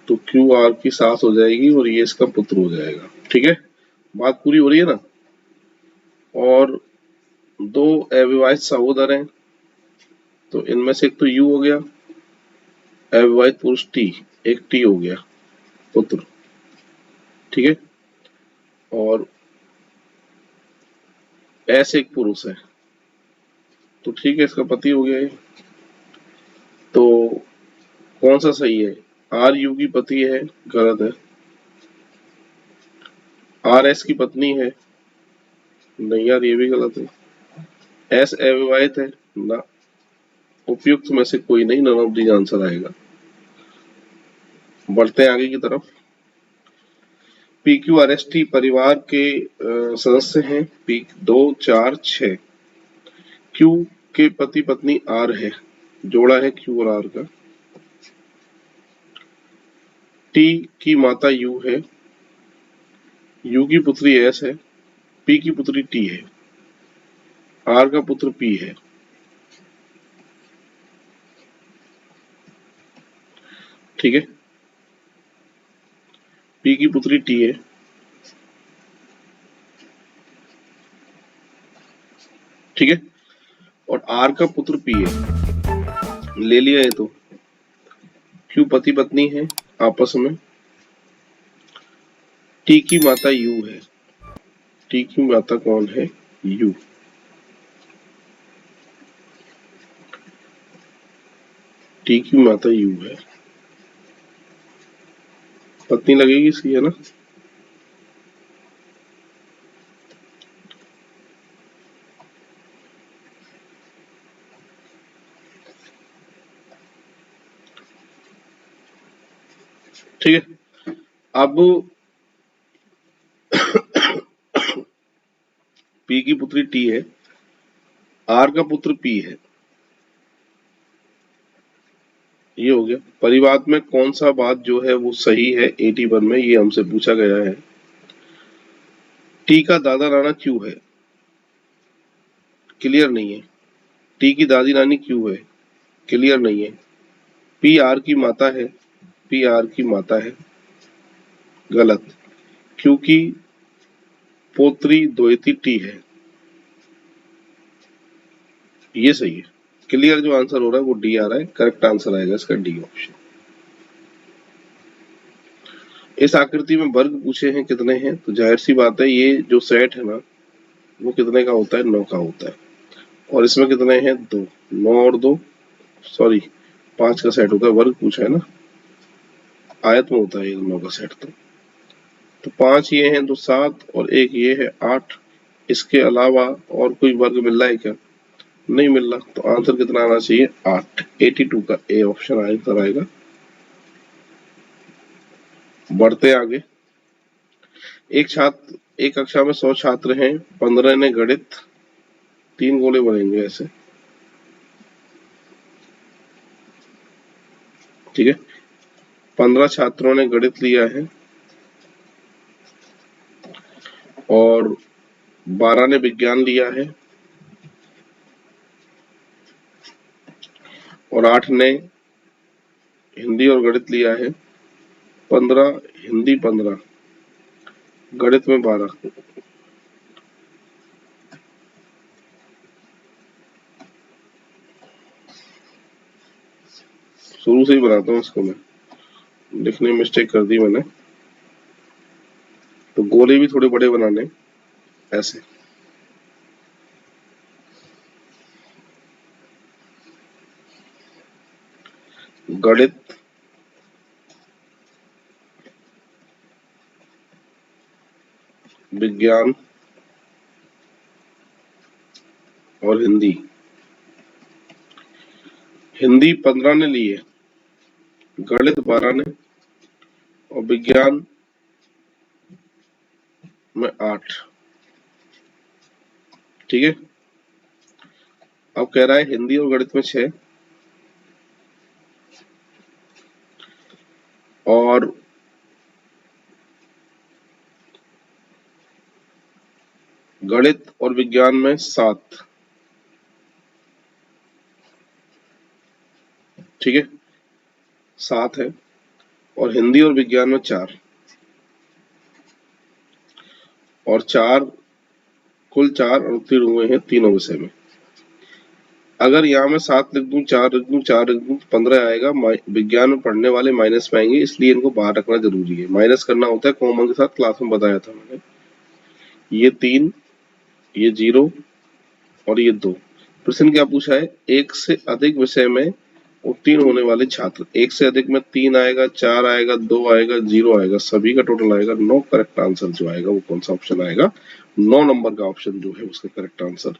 तो क्यू आर की सास हो जाएगी और ये इसका पुत्र हो जाएगा। ठीक है, बात पूरी हो रही है ना। और 2 अविवाहित सहोदर हैं, तो इनमें से एक तो यू हो गया, अविवाहित पुरुष टी, एक टी हो गया पुत्र। ठीक है, और एस एक पुरुष है, तो ठीक है, इसका पति हो गया ये। तो कौन सा सही है? आर यू की पति है, गलत है। आर एस की पत्नी है, नहीं यार ये भी गलत है। एस अविवाहित है ना, उपयुक्त में से कोई नहीं, नन ऑफ दीज आंसर आएगा। बढ़ते हैं आगे की तरफ। P Q R S T परिवार के सदस्य हैं, पी 2 4 6। क्यू के पति पत्नी आर है, जोड़ा है क्यू और आर का। टी की माता यू है, यू की पुत्री एस है, पी की पुत्री टी है, आर का पुत्र पी है। ठीक है, पी की पुत्री टी है, ठीक है, और आर का पुत्र पी है, ले लिया है। तो क्यू पति पत्नी है आपस में, टी की माता यू है, टी की माता कौन है? यू। टी की माता यू है, पत्नी लगेगी इसकी, है ना। ठीक है, अब पी की पुत्री टी है, आर का पुत्र पी है, ये हो गया। परिवाद में कौन सा बात जो है वो सही है 81 में, ये हमसे पूछा गया है। टी का दादा नाना क्यों है, क्लियर नहीं है। टी की दादी नानी क्यों है, क्लियर नहीं है। पी आर की माता है, पी आर की माता है, गलत। क्योंकि पोत्री द्वैती टी है, ये सही है। क्लियर जो आंसर हो रहा है वो डी आ रहा है, करेक्ट आंसर आएगा इसका डी ऑप्शन। इस आकृति में वर्ग पूछे हैं कितने हैं, तो जाहिर सी बात है ये जो सेट है ना वो कितने का होता है, 9 का होता है। और इसमें कितने हैं, 2, 9 और 2 सॉरी 5 का सेट होता है, वर्ग पूछा है ना, आयत में होता है ये 9 का सेट। तो 5 ये हैं तो 7 और एक ये है 8। इसके अलावा और कोई वर्ग मिल रहा है क्या, नहीं मिल रहा, तो आंसर कितना आना चाहिए, 8। 82 का ए ऑप्शन आंसर आएगा। बढ़ते आगे। एक कक्षा में 100 छात्र हैं, 15 ने गणित, 3 गोले बनेंगे ऐसे, ठीक है। 15 छात्रों ने गणित लिया है और 12 ने विज्ञान लिया है और 8 ने हिंदी और गणित लिया है। 15 हिंदी, 15 गणित में 12। शुरू से ही बनाता हूँ इसको, मैं लिखने में मिस्टेक कर दी मैंने, तो गोले भी थोड़े बड़े बनाने ऐसे। गणित, विज्ञान और हिंदी। हिंदी 15 ने ली है, गणित 12 ने और विज्ञान में 8, ठीक है। अब कह रहा है हिंदी और गणित में 6 और गणित और विज्ञान में 7, ठीक है, 7 है और हिंदी और विज्ञान में 4 और 4 कुल 4 और उत्तीर्ण हुए हैं तीनों विषय में। अगर यहाँ मैं 7 लिख दूं, 4 लिख दूं, 4 लिख दूं, 15 आएगा। विज्ञान में पढ़ने वाले माइनस में आएंगे, इसलिए इनको बाहर रखना जरूरी है। माइनस करना होता है कॉमन के साथ, क्लास में बताया था मैंने। ये 3, ये 0 और ये 2। प्रश्न क्या पूछा है, एक से अधिक विषय में उत्तीर्ण होने वाले छात्र। एक से अधिक में 3 आएगा, 4 आएगा, 2 आएगा, 0 आएगा, सभी का टोटल आएगा 9। करेक्ट आंसर जो आएगा वो कौन सा ऑप्शन आएगा, 9 नंबर का ऑप्शन जो है उसका करेक्ट आंसर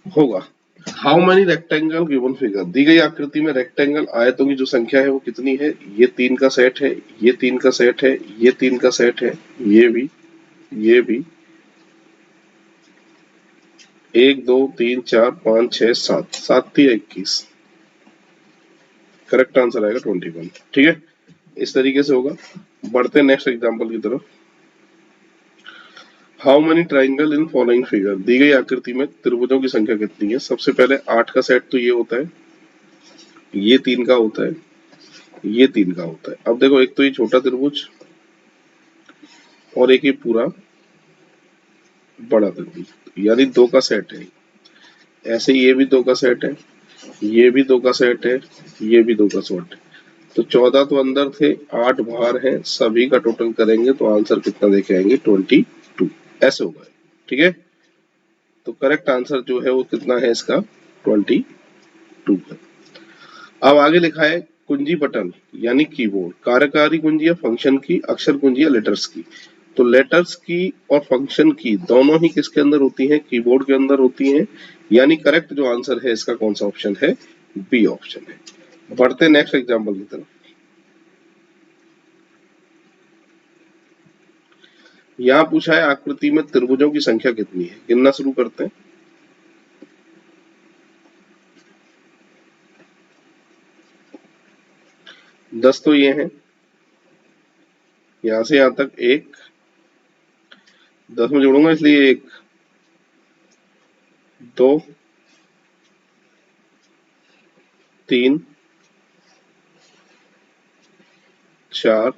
होगा। How many rectangle given figure, दी गई आकृति में रेक्टेंगल आयतों की जो संख्या है वो कितनी है। ये 3 का सेट है, ये 3 का सेट है, ये 3 का सेट है, ये भी, ये भी। 1 2 3 4 5 6 7, 7 3 21। करेक्ट आंसर आएगा 21, ठीक है। इस तरीके से होगा। बढ़ते हैं नेक्स्ट एग्जांपल की तरफ। How many triangle in following figure, दी गई आकृति में त्रिभुजों की संख्या कितनी है। सबसे पहले 8 का सेट तो ये होता है, ये 3 का होता है, ये 3 का होता है। अब देखो, एक तो ये छोटा त्रिभुज और एक ये पूरा बड़ा त्रिभुज, यानी 2 का सेट है। ऐसे ये भी 2 का सेट है, ये भी 2 का सेट है, ये भी 2 का सेट है। तो 14 तो अंदर थे, 8 बाहर है, सभी का टोटल करेंगे तो आंसर कितना देखे आएंगे, 22 ऐसे होगा, ठीक है। तो करेक्ट आंसर जो है वो कितना है इसका, 22 है। अब आगे लिखा है कुंजी बटन यानी कीबोर्ड, कार्यकारी कुंजी या फंक्शन की, अक्षर कुंजी या लेटर्स की। तो लेटर्स की और फंक्शन की दोनों ही किसके अंदर होती हैं, कीबोर्ड के अंदर होती हैं। यानी करेक्ट जो आंसर है इसका कौन सा ऑप्शन है, बी ऑप्शन है। बढ़ते नेक्स्ट एग्जांपल की तरफ। यहाँ पूछा है आकृति में त्रिभुजों की संख्या कितनी है, गिनना शुरू करते हैं। 10 तो ये हैं, यहां से यहां तक 1 10 में जोड़ूंगा इसलिए 1 2 3 4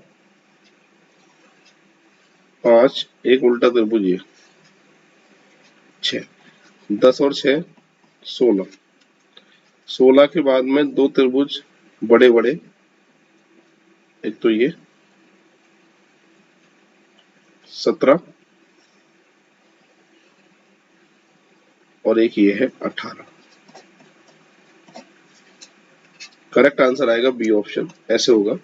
5, एक उल्टा त्रिभुज ये 6, 10 और 6 16, 16 के बाद में दो त्रिभुज बड़े बड़े, एक तो ये 17 और एक ये है 18। करेक्ट आंसर आएगा बी ऑप्शन, ऐसे होगा।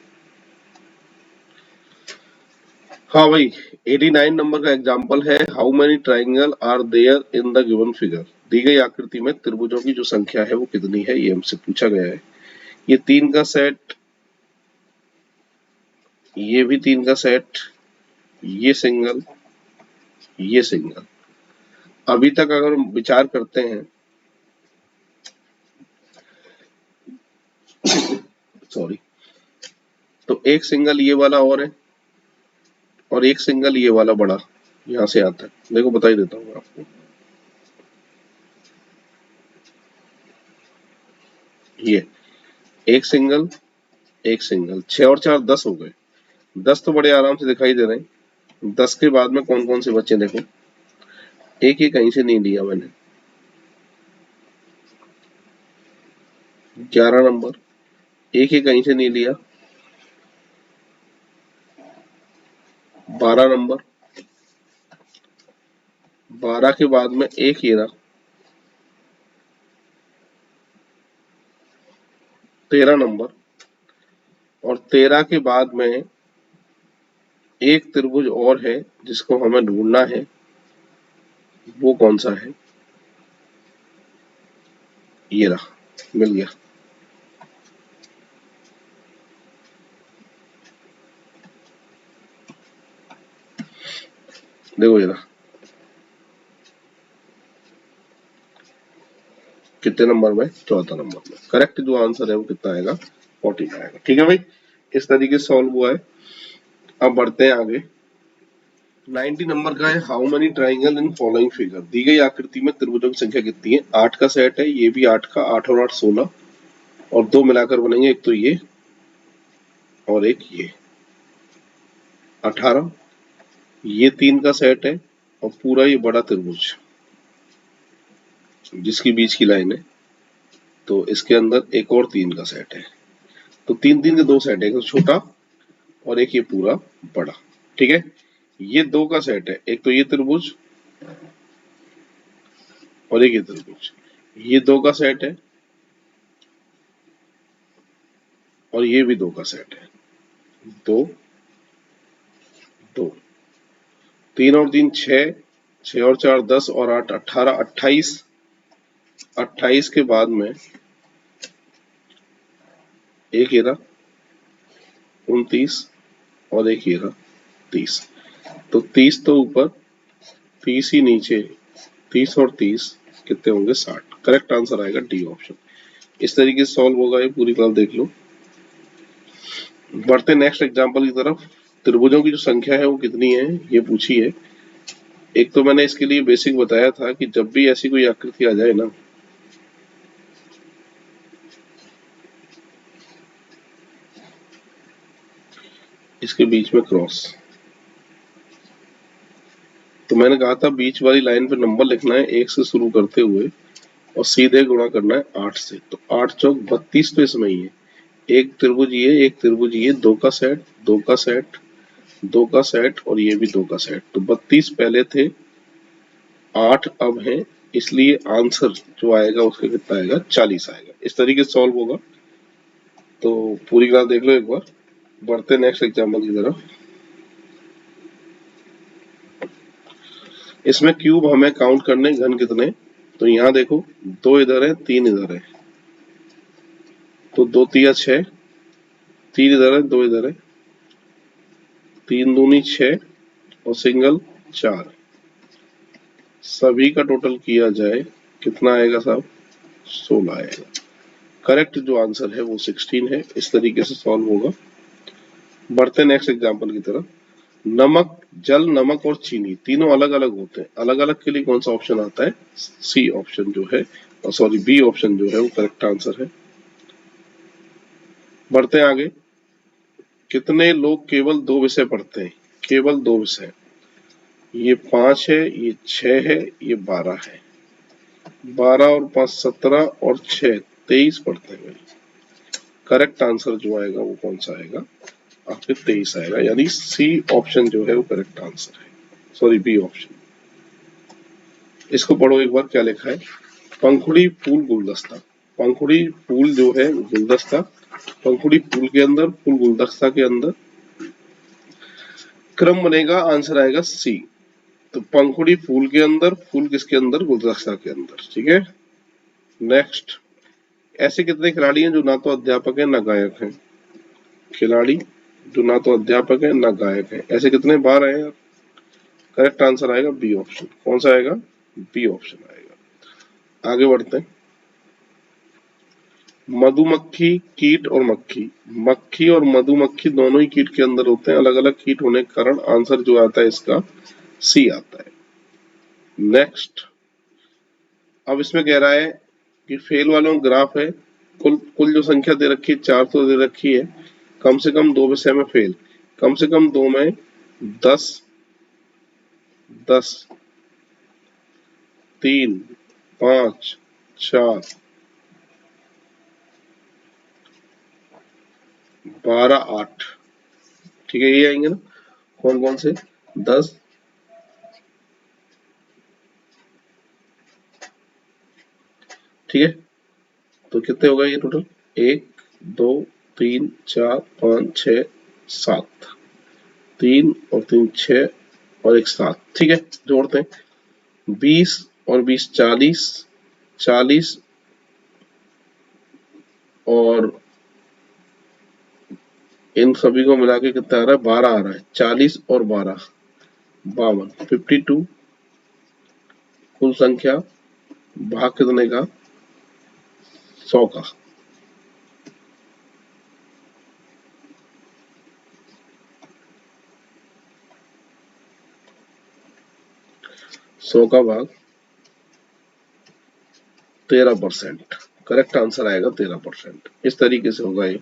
हाँ भाई, 89 नंबर का एग्जाम्पल है, how many triangle are there in the given figure. दी गई आकृति में त्रिभुजों की जो संख्या है वो कितनी है, ये हमसे पूछा गया है। ये 3 का सेट, ये भी 3 का सेट, ये सिंगल, ये सिंगल। अभी तक अगर हम विचार करते हैं सॉरी, तो एक सिंगल ये वाला और है, और एक सिंगल ये वाला बड़ा यहां से आता है। देखो बता ही देता हूँ आपको, ये एक सिंगल, एक सिंगल, 6 और 4 10 हो गए। 10 तो बड़े आराम से दिखाई दे रहे हैं। 10 के बाद में कौन कौन से बच्चे, देखो एक ही कहीं से नहीं लिया मैंने। 11 नंबर, एक ही कहीं से नहीं लिया। 12 नंबर, 12 के बाद में एक ये रहा। 13 नंबर, और 13 के बाद में एक त्रिभुज और है जिसको हमें ढूंढना है, वो कौन सा है, ये रहा, मिल गया। देखो ये रहा, कितने नंबर में, चौथा नंबर में। करेक्ट जो आंसर है वो कितना आएगा, 14 आएगा। ठीक है भाई, इस तरीके से सॉल्व हुआ है। अब बढ़ते हैं आगे। 90 नंबर का है, how many triangle in following figure. दी गई आकृति में त्रिभुजों की संख्या कितनी है। 8 का सेट है, ये भी 8 का, 8 और 8 16, और दो मिलाकर बनेंगे, एक तो ये और एक ये 18। ये 3 का सेट है, और पूरा ये बड़ा त्रिभुज जिसकी बीच की लाइन है, तो इसके अंदर एक और 3 का सेट है। तो 3 3 के दो सेट है, एक तो छोटा और एक ये पूरा बड़ा। ठीक है, ये 2 का सेट है, एक तो ये त्रिभुज और एक ये त्रिभुज। ये 2 का सेट है, और ये भी 2 का सेट है, 2 2, 3 और 3 6, 6 और 4 10 और 8 18, 28, 28 के बाद में एक ये रहा 29, और एक ये रहा 30। तो 30 तो ऊपर, 30 ही नीचे, 30 और 30 कितने होंगे, 60। करेक्ट आंसर आएगा डी ऑप्शन। इस तरीके से सॉल्व होगा, ये पूरी बात देख लो। बढ़ते नेक्स्ट एग्जांपल की तरफ। त्रिभुजों की जो संख्या है वो कितनी है, ये पूछी है। एक तो मैंने इसके लिए बेसिक बताया था कि जब भी ऐसी कोई आकृति आ जाए ना, इसके बीच में क्रॉस, तो मैंने कहा था बीच वाली लाइन पे नंबर लिखना है 1 से शुरू करते हुए, और सीधे गुणा करना है 8 से। तो 8 चौक 32 तो इसमें ही है। एक त्रिभुज ये, एक त्रिभुज ये, 2 का सेट, 2 का सेट, 2 का सेट, और ये भी 2 का सेट। तो 32 पहले थे, 8 अब है, इसलिए आंसर जो आएगा उसका कितना आएगा, 40 आएगा। इस तरीके से सॉल्व होगा। तो पूरी क्लास देख लो एक बार। बढ़ते नेक्स्ट एग्जाम्पल की तरफ। इसमें क्यूब हमें काउंट करने, घन कितने। तो यहाँ देखो, 2 इधर है, 3 इधर है, तो 2 तिया 6, 3 इधर है, 2 इधर है, 3 दूनी 6, और सिंगल 4। सभी का टोटल किया जाए कितना आएगा साहब, 16 आएगा। करेक्ट जो आंसर है वो 16 है। इस तरीके से सॉल्व होगा। बढ़ते नेक्स्ट एग्जांपल की तरफ। नमक, जल, नमक और चीनी तीनों अलग अलग होते हैं। अलग अलग के लिए कौन सा ऑप्शन आता है? सी ऑप्शन जो है, सॉरी बी ऑप्शन जो है वो करेक्ट आंसर है। बढ़ते हैं आगे। कितने लोग केवल 2 विषय पढ़ते हैं? केवल 2 विषय। ये 5 है, ये 6 है, ये 12 है। 12 और 5 17 और 6 23 पढ़ते हैं। करेक्ट आंसर जो आएगा वो कौन सा आएगा? आपके 23 आएगा, यानी सी ऑप्शन जो है वो करेक्ट आंसर है, सॉरी बी ऑप्शन। इसको पढ़ो एक बार, क्या लिखा है? पंखुड़ी फूल गुलदस्ता। पंखुड़ी फूल जो है गुलदस्ता, पंखुड़ी फूल के अंदर, फूल गुलदस्ता के अंदर, क्रम बनेगा, आंसर आएगा सी। तो पंखुड़ी फूल के अंदर, फूल किसके अंदर? गुलदस्ता के अंदर। ठीक है, नेक्स्ट। ऐसे कितने खिलाड़ी हैं जो ना तो अध्यापक है ना गायक है? खिलाड़ी जो ना तो अध्यापक है ना गायक है, ऐसे कितने बार आए यार? करेक्ट आंसर आएगा बी ऑप्शन। कौन सा आएगा? बी ऑप्शन आएगा। आगे बढ़ते हैं। मधुमक्खी, कीट और मक्खी। मक्खी और मधुमक्खी दोनों ही कीट के अंदर होते हैं। अलग अलग कीट होने के कारण आंसर जो आता है इसका सी आता है। नेक्स्ट। अब इसमें कह रहा है कि फेल वालों का ग्राफ है। कुल कुल जो संख्या दे रखी है 400 दे रखी है। कम से कम 2 विषय में फेल, कम से कम 2 में 10 10 3 5 4 12 8। ठीक है, ये आएंगे ना? कौन कौन से? 10, ठीक है। तो कितने हो गए ये टोटल? 1 2 3 4 5 6 7, 3 और 3 6 और 1 7। ठीक है, जोड़ते हैं। 20 और 20 40, 40 और इन सभी को मिला के कितना आ रहा है? 12 आ रहा है। 40 और 12 52, 52। कुल संख्या भाग कितने का? 100 का। 100 का भाग 13%। करेक्ट आंसर आएगा 13%। इस तरीके से होगा ये।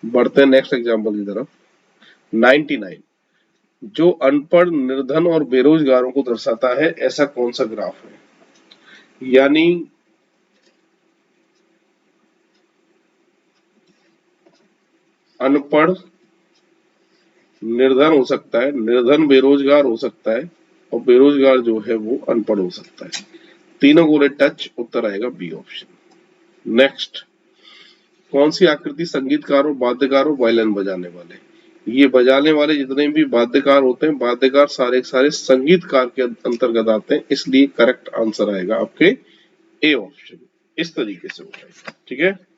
बढ़ते हैं नेक्स्ट एग्जांपल की तरफ। 99 जो अनपढ़, निर्धन और बेरोजगारों को दर्शाता है, ऐसा कौन सा ग्राफ है? यानी अनपढ़ निर्धन हो सकता है, निर्धन बेरोजगार हो सकता है, और बेरोजगार जो है वो अनपढ़ हो सकता है। तीनों को टच, उत्तर आएगा बी ऑप्शन। नेक्स्ट। कौन सी आकृति संगीतकारों, वाद्यकारों, वायलिन बजाने वाले? ये बजाने वाले जितने भी वाद्यकार होते हैं, वाद्यकार सारे सारे संगीतकार के अंतर्गत आते हैं, इसलिए करेक्ट आंसर आएगा आपके ए ऑप्शन। इस तरीके से होगा। ठीक है।